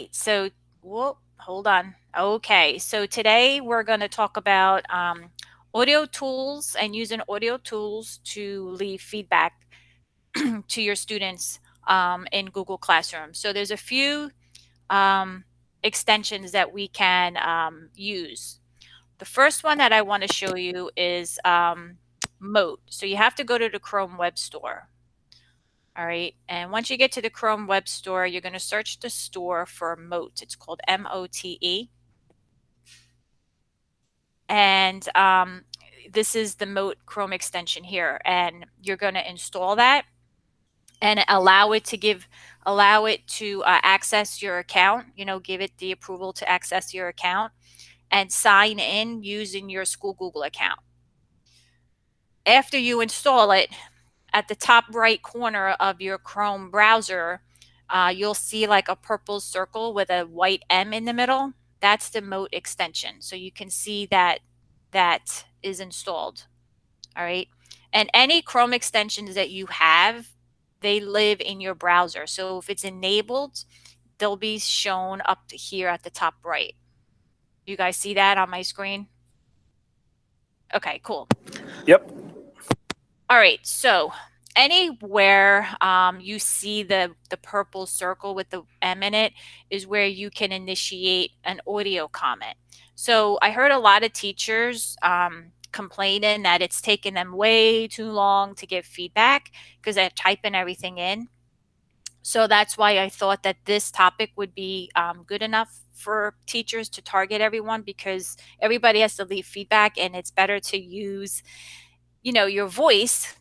right, so whoop, hold on. Okay, so today we're going to talk about audio tools and using audio tools to leave feedback to your students in Google Classroom. So there's a few um, extensions that we can use. The first one that I want to show you is Mote. So you have to go to the Chrome Web Store. All right. And once you get to the Chrome Web Store, you're going to search the store for Mote. It's called Mote. And this is the Mote Chrome extension here. And you're going to install that and allow it to access your account, give it the approval to access your account and sign in using your school Google account. After you install it, at the top right corner of your Chrome browser, you'll see like a purple circle with a white M in the middle. That's the Mote extension. So you can see that that is installed. All right. And any Chrome extensions that you have, they live in your browser. So if it's enabled, they'll be shown up to here at the top right. You guys see that on my screen? Okay, cool. Yep. All right, so anywhere you see the purple circle with the M in it is where you can initiate an audio comment. So I heard a lot of teachers complaining that it's taking them way too long to give feedback because they're typing everything in. So that's why I thought that this topic would be good enough for teachers to target everyone, because everybody has to leave feedback and it's better to use, your voice,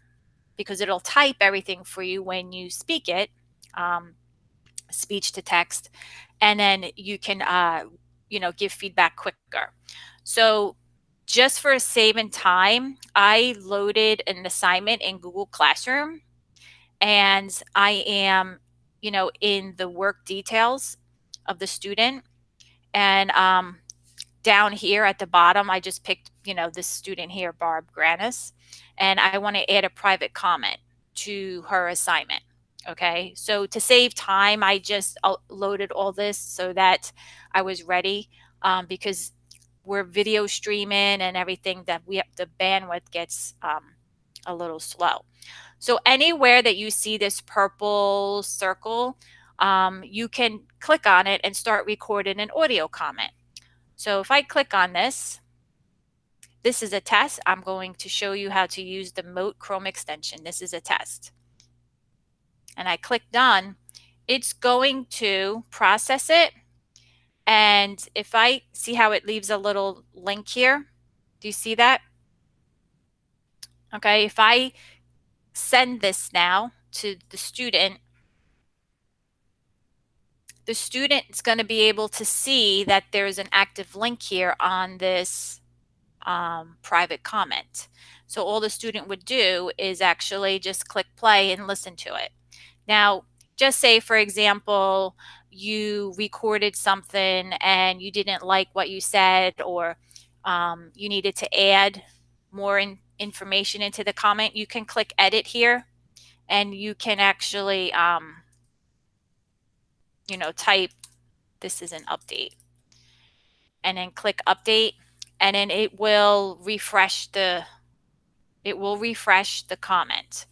because it'll type everything for you when you speak it, um, speech to text, and then you can, give feedback quicker. So just for saving time, I loaded an assignment in Google Classroom, and I am, in the work details of the student. And down here at the bottom, I just picked, this student here, Barb Granis, and I want to add a private comment to her assignment. Okay, so to save time, I just loaded all this so that I was ready, because we're video streaming and everything, that the bandwidth gets a little slow. So anywhere that you see this purple circle, you can click on it and start recording an audio comment. So if I click on this, this is a test. I'm going to show you how to use the Mote Chrome extension. This is a test. And I click done. It's going to process it. And if I see how it leaves a little link here, do you see that? Okay, if I send this now to the student is going to be able to see that there's an active link here on this private comment. So all the student would do is actually just click play and listen to it. Now, just say, for example, you recorded something and you didn't like what you said, or you needed to add more information into the comment. You can click edit here, and you can actually, type, this is an update, and then click update, and then it will refresh the comment.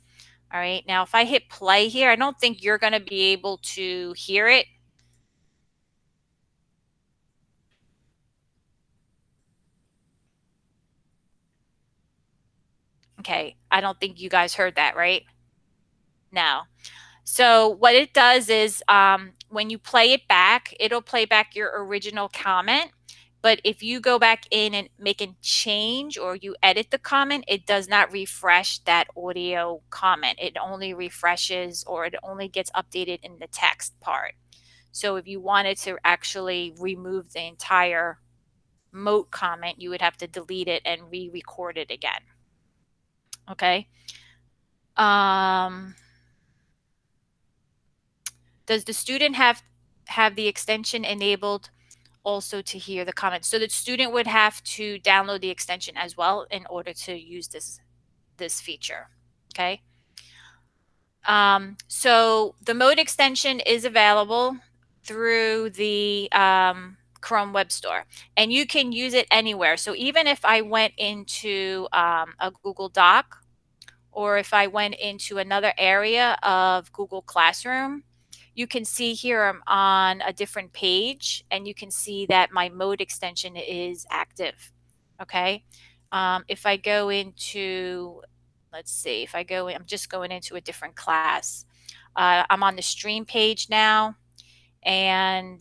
All right, now if I hit play here, I don't think you're going to be able to hear it. Okay, I don't think you guys heard that, right? No. So what it does is when you play it back, it'll play back your original comment. But if you go back in and make a change or you edit the comment, it does not refresh that audio comment. It only refreshes, or it only gets updated in the text part. So if you wanted to actually remove the entire Mote comment, you would have to delete it and re-record it again. Okay. Does the student have the extension enabled also to hear the comments? So the student would have to download the extension as well in order to use this feature. Okay. So the Mote extension is available through the Chrome Web Store, and you can use it anywhere. So even if I went into a Google Doc, or if I went into another area of Google Classroom, you can see here I'm on a different page, and you can see that my Mote extension is active. Okay. If I go into, let's see, if I go, I'm just going into a different class. I'm on the stream page now, and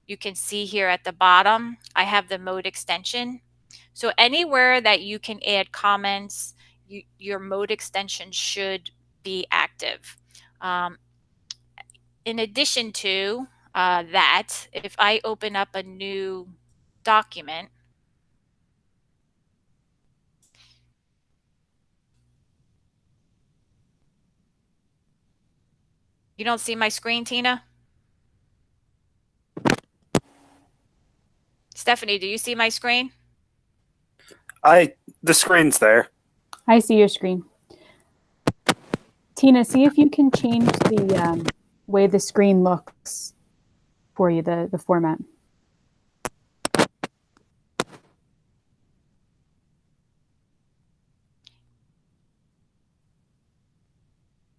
you can see here at the bottom, I have the Mote extension. So anywhere that you can add comments, your Mote extension should be active. In addition to that, if I open up a new document, you don't see my screen, Tina? Stephanie, do you see my screen? The screen's there. I see your screen. Tina, see if you can change the way the screen looks for you, the format.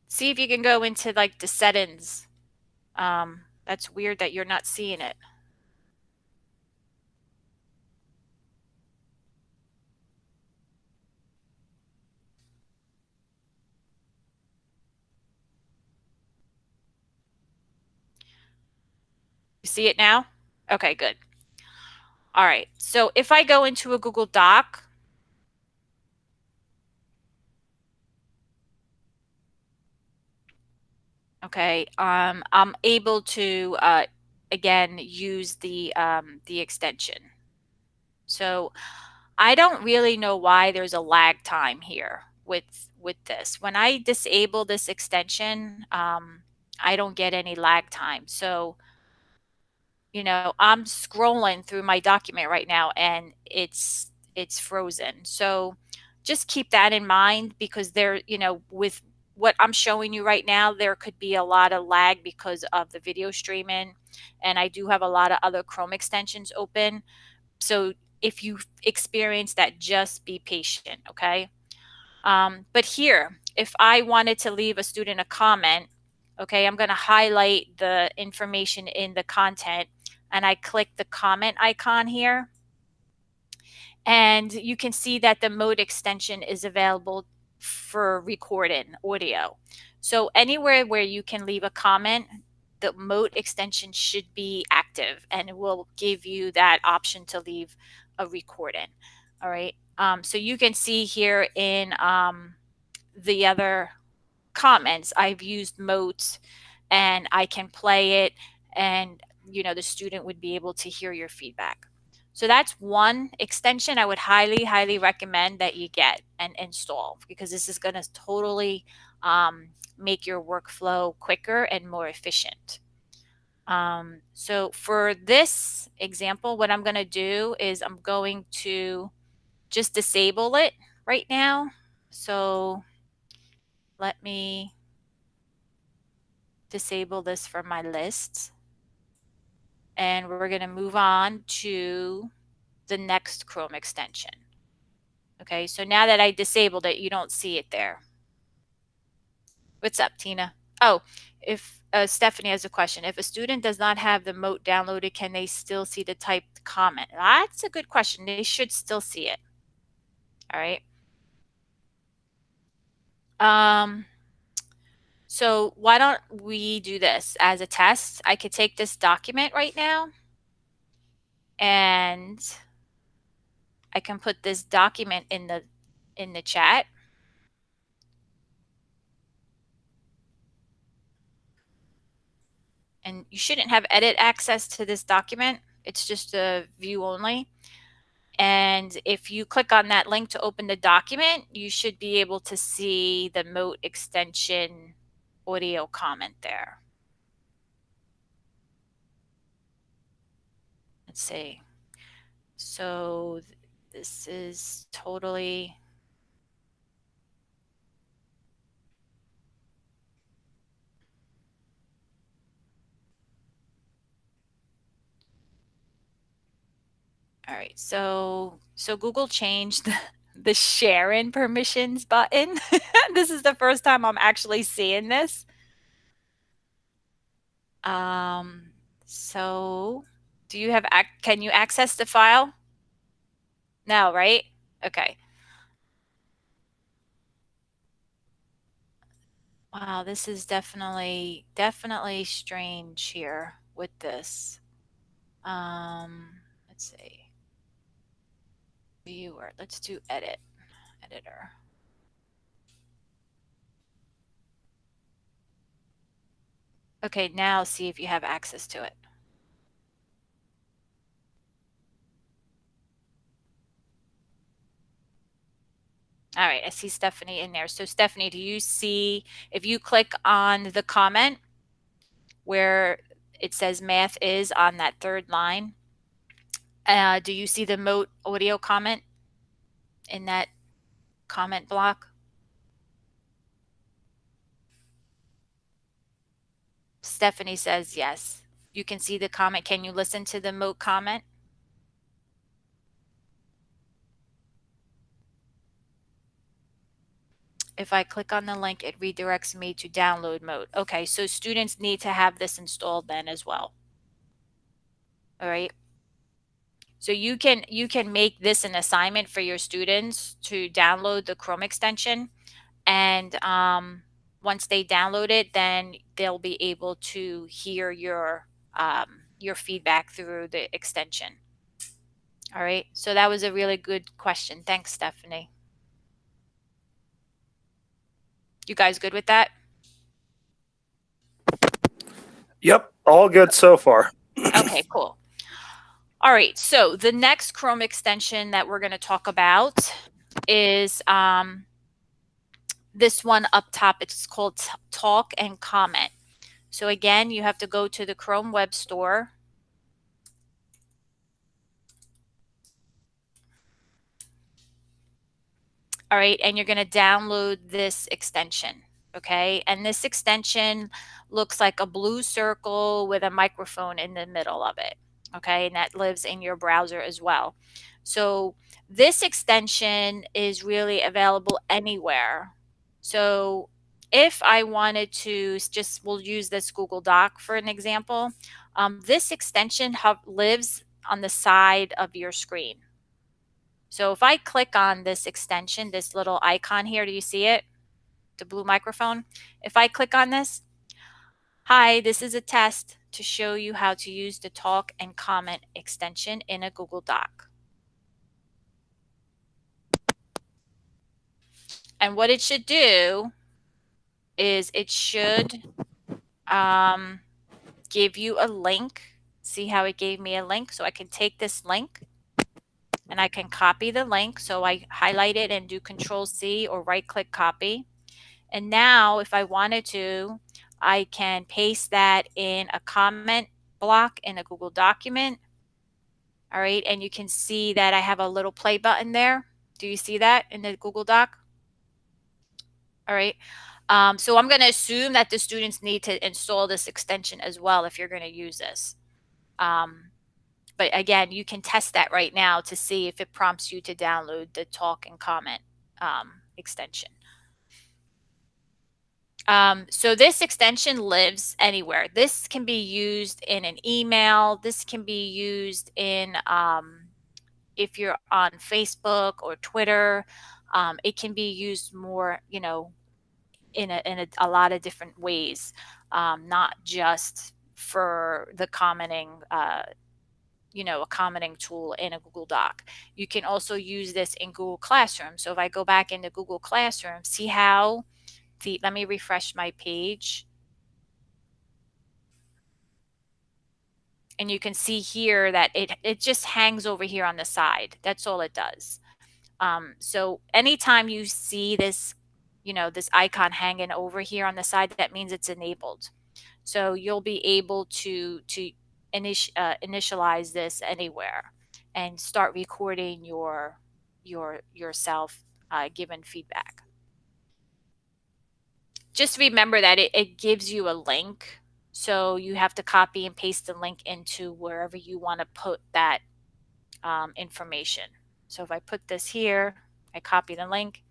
See if you can go into like the settings. That's weird that you're not seeing it. You see it now? Okay, good. All right, so if I go into a Google Doc, okay, I'm able to again use the extension. So I don't really know why there's a lag time here with this. When I disable this extension, I don't get any lag time. So you know, I'm scrolling through my document right now, and it's frozen. So just keep that in mind, because there, you know, with what I'm showing you right now, there could be a lot of lag because of the video streaming, and I do have a lot of other Chrome extensions open. So if you experience that, just be patient, okay? But here, if I wanted to leave a student a comment, okay, I'm going to highlight the information in the content, and I click the comment icon here. And you can see that the Mote extension is available for recording audio. So anywhere where you can leave a comment, the Mote extension should be active, and it will give you that option to leave a recording. All right. So you can see here in the other comments, I've used Mote, and I can play it, and you know, the student would be able to hear your feedback. So that's one extension I would highly recommend that you get and install, because this is going to totally make your workflow quicker and more efficient. So for this example, what I'm going to do is I'm going to just disable it right now. So let me disable this from my list. And we're going to move on to the next Chrome extension. Okay, so now that I disabled it, you don't see it there. What's up, Tina? Oh, if Stephanie has a question. If a student does not have the Mote downloaded, can they still see the typed comment? That's a good question. They should still see it. All right. So why don't we do this as a test? I could take this document right now, and I can put this document in the chat. And you shouldn't have edit access to this document. It's just a view only. And if you click on that link to open the document, you should be able to see the Mote extension audio comment there. Let's see. So this is totally All right, so Google changed the share in permissions button. This is the first time I'm actually seeing this. Um, so do you have can you access the file? No, right? Okay. Wow, this is definitely strange here with this. Let's see. Viewer. Let's do editor. Okay, now see if you have access to it. All right, I see Stephanie in there. So Stephanie, do you see, if you click on the comment where it says math is on that third line, do you see the Mote audio comment in that comment block? Stephanie says yes. You can see the comment. Can you listen to the Mote comment? If I click on the link, it redirects me to download Mote. Okay, so students need to have this installed then as well. All right. So you can make this an assignment for your students to download the Chrome extension, and once they download it, then they'll be able to hear your feedback through the extension. All right. So that was a really good question. Thanks, Stephanie. You guys good with that? Yep, all good so far. Okay, cool. All right, so the next Chrome extension that we're going to talk about is this one up top. It's called Talk and Comment. So again, you have to go to the Chrome Web Store. All right, and you're going to download this extension. Okay, and this extension looks like a blue circle with a microphone in the middle of it. Okay, and that lives in your browser as well. So this extension is really available anywhere. So if I wanted to just, we'll use this Google Doc for an example. This extension lives on the side of your screen. So if I click on this extension, this little icon here, do you see it? The blue microphone. If I click on this, hi, this is a test to show you how to use the Talk and Comment extension in a Google Doc. And what it should do is it should give you a link. See how it gave me a link? So I can take this link and I can copy the link. So I highlight it and do Control C or right click copy. And now if I wanted to, I can paste that in a comment block in a Google document. All right, and you can see that I have a little play button there. Do you see that in the Google Doc? All right. So I'm going to assume that the students need to install this extension as well if you're going to use this. But again, you can test that right now to see if it prompts you to download the Talk and Comment extension. So this extension lives anywhere. This can be used in an email. This can be used in if you're on Facebook or Twitter. It can be used more, in a lot of different ways, not just for the commenting, a commenting tool in a Google Doc. You can also use this in Google Classroom. So if I go back into Google Classroom, see how let me refresh my page. And you can see here that it just hangs over here on the side. That's all it does. So anytime you see this, this icon hanging over here on the side, that means it's enabled. So you'll be able to initialize this anywhere and start recording yourself given feedback. Just remember that it gives you a link. So you have to copy and paste the link into wherever you want to put that information. So if I put this here, I copy the link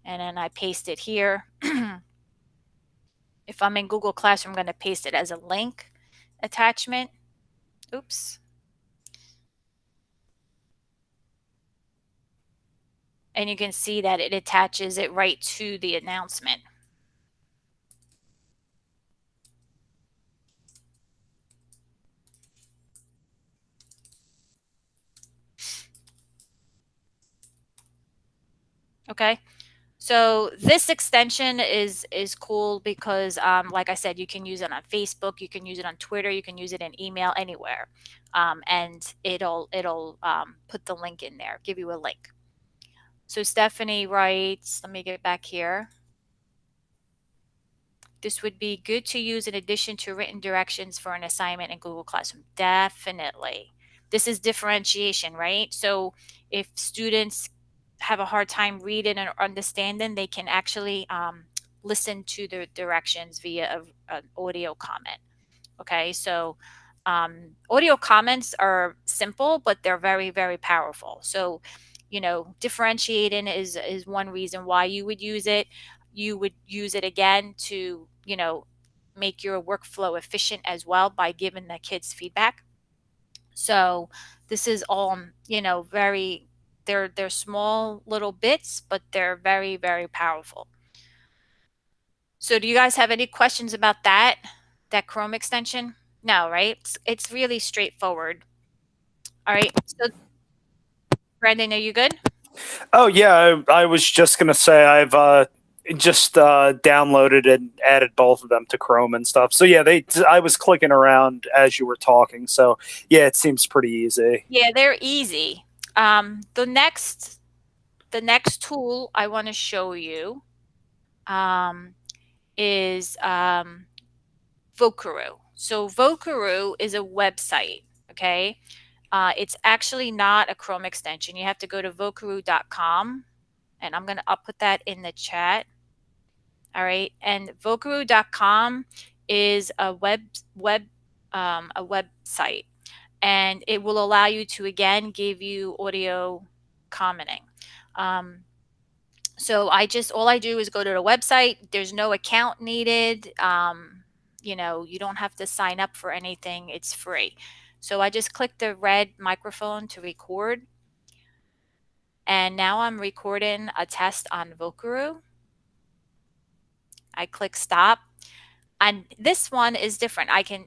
and then I paste it here. If I'm in Google Classroom, I'm going to paste it as a link attachment. Oops. And you can see that it attaches it right to the announcement. Okay. So this extension is cool because, like I said, you can use it on Facebook, you can use it on Twitter, you can use it in email, anywhere, and it'll put the link in there, give you a link. So Stephanie writes, let me get back here. This would be good to use in addition to written directions for an assignment in Google Classroom. Definitely. This is differentiation, right? So if students have a hard time reading or understanding, they can actually listen to the directions via an audio comment. Okay, so audio comments are simple, but they're very, very powerful. So, differentiating is one reason why you would use it. You would use it again to, make your workflow efficient as well by giving the kids feedback. So this is all, very they're small little bits, but they're very, very powerful. So do you guys have any questions about that Chrome extension? No, right? It's really straightforward. All right. So Brandon, are you good? Oh yeah, I was just gonna say I've just downloaded and added both of them to Chrome and stuff. So yeah, I was clicking around as you were talking. So yeah, it seems pretty easy. Yeah, they're easy. The next tool I want to show you is Vocaroo. So Vocaroo is a website. Okay. It's actually not a Chrome extension. You have to go to vocaroo.com, and I'll put that in the chat. All right. And vocaroo.com is a website, and it will allow you to again give you audio commenting. So all I do is go to the website. There's no account needed. You don't have to sign up for anything. It's free. So I just click the red microphone to record. And now I'm recording a test on Vocaroo. I click stop. And this one is different. I can,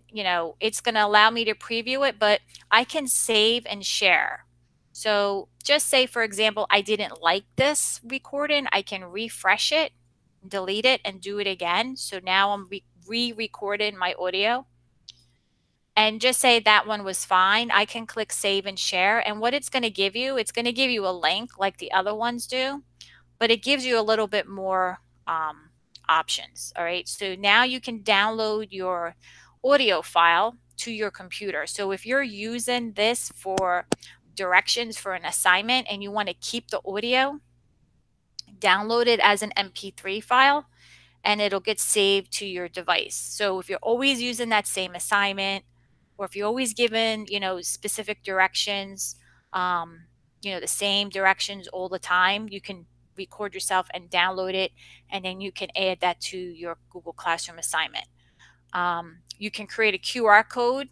it's going to allow me to preview it, but I can save and share. So just say, for example, I didn't like this recording, I can refresh it, delete it, and do it again. So now I'm re-recording my audio. And just say that one was fine. I can click save and share. And what it's going to give you, it's going to give you a link like the other ones do, but it gives you a little bit more options. All right. So now you can download your audio file to your computer. So if you're using this for directions for an assignment and you want to keep the audio, download it as an MP3 file and it'll get saved to your device. So if you're always using that same assignment, or if you're always given, specific directions, the same directions all the time, you can record yourself and download it, and then you can add that to your Google Classroom assignment. You can create a QR code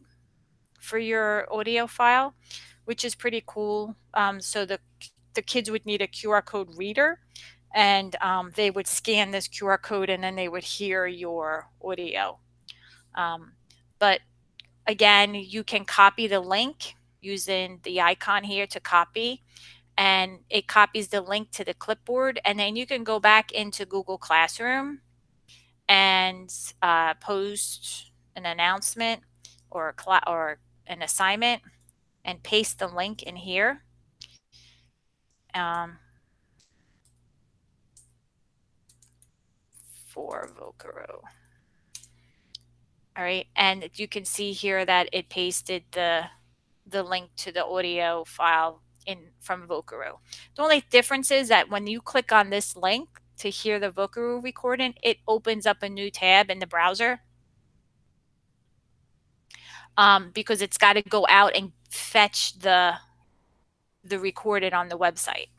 for your audio file, which is pretty cool. So the kids would need a QR code reader, and they would scan this QR code and then they would hear your audio. But again, you can copy the link using the icon here to copy, and it copies the link to the clipboard, and then you can go back into Google Classroom and post an announcement or or an assignment and paste the link in here. Um, for Vocaroo. All right, and you can see here that it pasted the link to the audio file in from Vocaroo. The only difference is that when you click on this link to hear the Vocaroo recording, it opens up a new tab in the browser, because it's got to go out and fetch the the recorded on the website.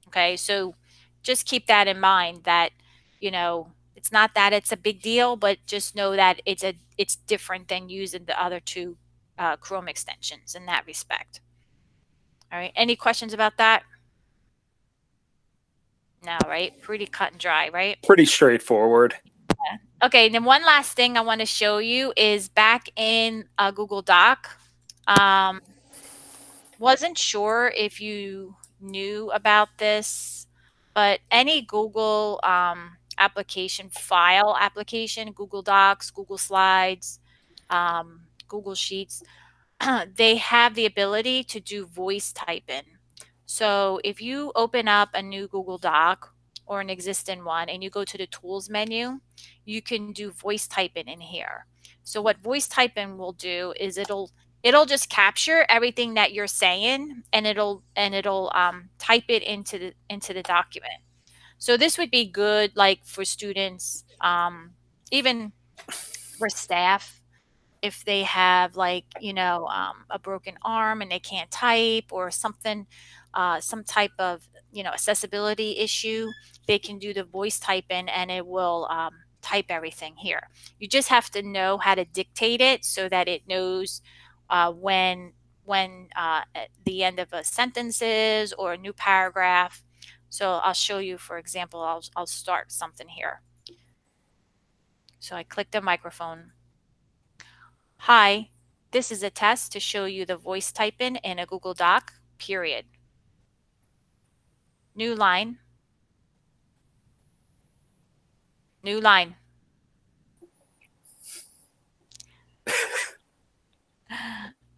Okay, so just keep that in mind that, it's not that it's a big deal, but just know that it's different than using the other two Chrome extensions in that respect. All right, any questions about that? No, right? Pretty cut and dry, right? Pretty straightforward. Okay, and then one last thing I want to show you is back in a Google Doc. Um, wasn't sure if you knew about this, but any Google application, Google Docs, Google Slides, Google Sheets, they have the ability to do voice type in. So if you open up a new Google Doc or an existing one and you go to the tools menu, you can do voice typing in here. So what voice typing will do is it'll just capture everything that you're saying and it'll type it into the document. So this would be good like for students, even for staff if they have like a broken arm and they can't type or something, some type of accessibility issue, they can do the voice typing and it will type everything here. You just have to know how to dictate it so that it knows when at the end of a sentence is or a new paragraph. So I'll show you, for example, I'll start something here. So I click the microphone. Hi, this is a test to show you the voice typing in a Google Doc, period. New line. New line.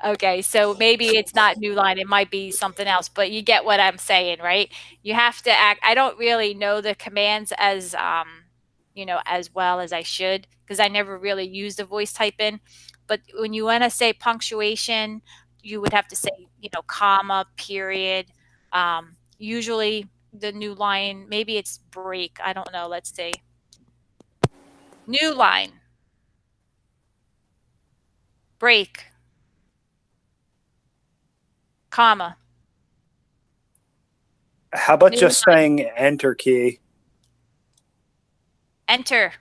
Okay, so maybe it's not new line, it might be something else, but you get what I'm saying, right? You have to act. I don't really know the commands as well as I should because I never really used the voice typing. But when you want to say punctuation, you would have to say, comma, period. Usually the new line, maybe it's break. I don't know. Let's see. New line. Break. Comma. How about New just line. saying enter key? Enter.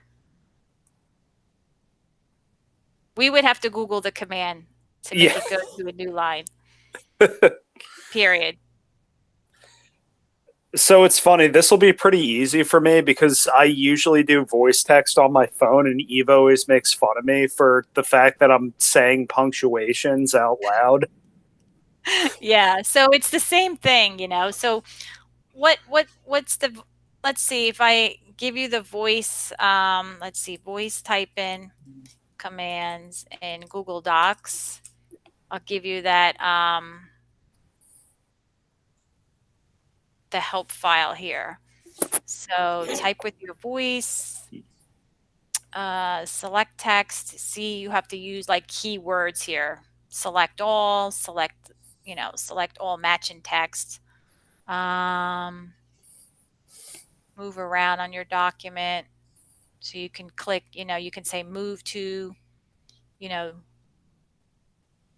We would have to Google the command to make Yeah. it go to a new line. Period. So it's funny. This will be pretty easy for me because I usually do voice text on my phone, and Eve always makes fun of me for the fact that I'm saying punctuations out loud. Yeah, so it's the same thing. So what's the let's see if I give you the voice, let's see, voice type in commands in Google Docs. I'll give you that the help file here. So type with your voice, select text. See, you have to use like keywords here. Select all, select all matching text. Move around on your document. So you can click, you can say move to, you know,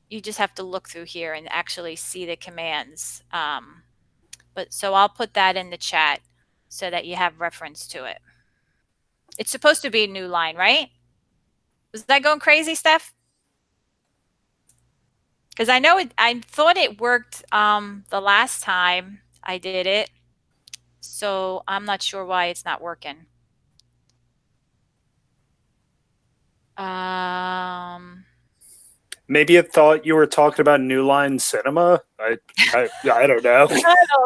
you just have to look through here and actually see the commands. But so I'll put that in the chat so that you have reference to it. It's supposed to be a new line, right? Was that going crazy, Steph? Because I thought it worked the last time I did it. So I'm not sure why it's not working. Maybe it thought you were talking about New Line Cinema. I don't know. I don't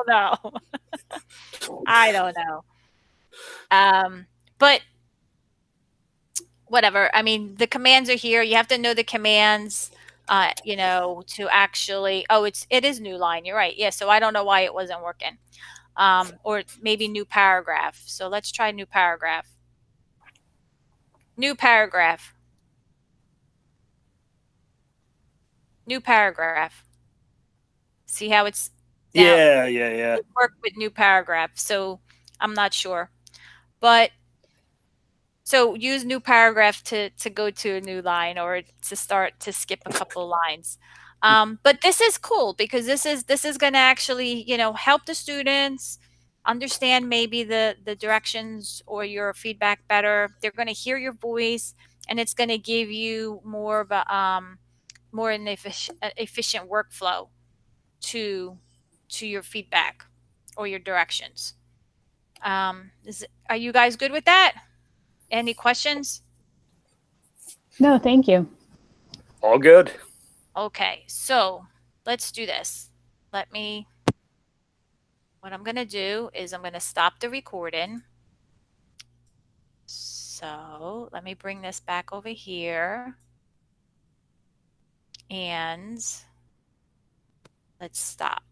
know. I don't know. But whatever. I mean, the commands are here. You have to know the commands, to actually. Oh, it is new line. You're right. Yeah. So I don't know why it wasn't working. Or maybe new paragraph. So let's try new paragraph. New paragraph. New paragraph. See how it's now Yeah. it worked with new paragraph. So I'm not sure. But so use new paragraph to go to a new line or to start to skip a couple lines. But this is cool because this is going to actually, help the students understand maybe the directions or your feedback better. They're going to hear your voice, and it's going to give you more of a more an efficient workflow to your feedback or your directions. Are you guys good with that? Any questions? No, thank you. All good. Okay, so let's do this. What I'm going to do is I'm going to stop the recording. So let me bring this back over here. And let's stop.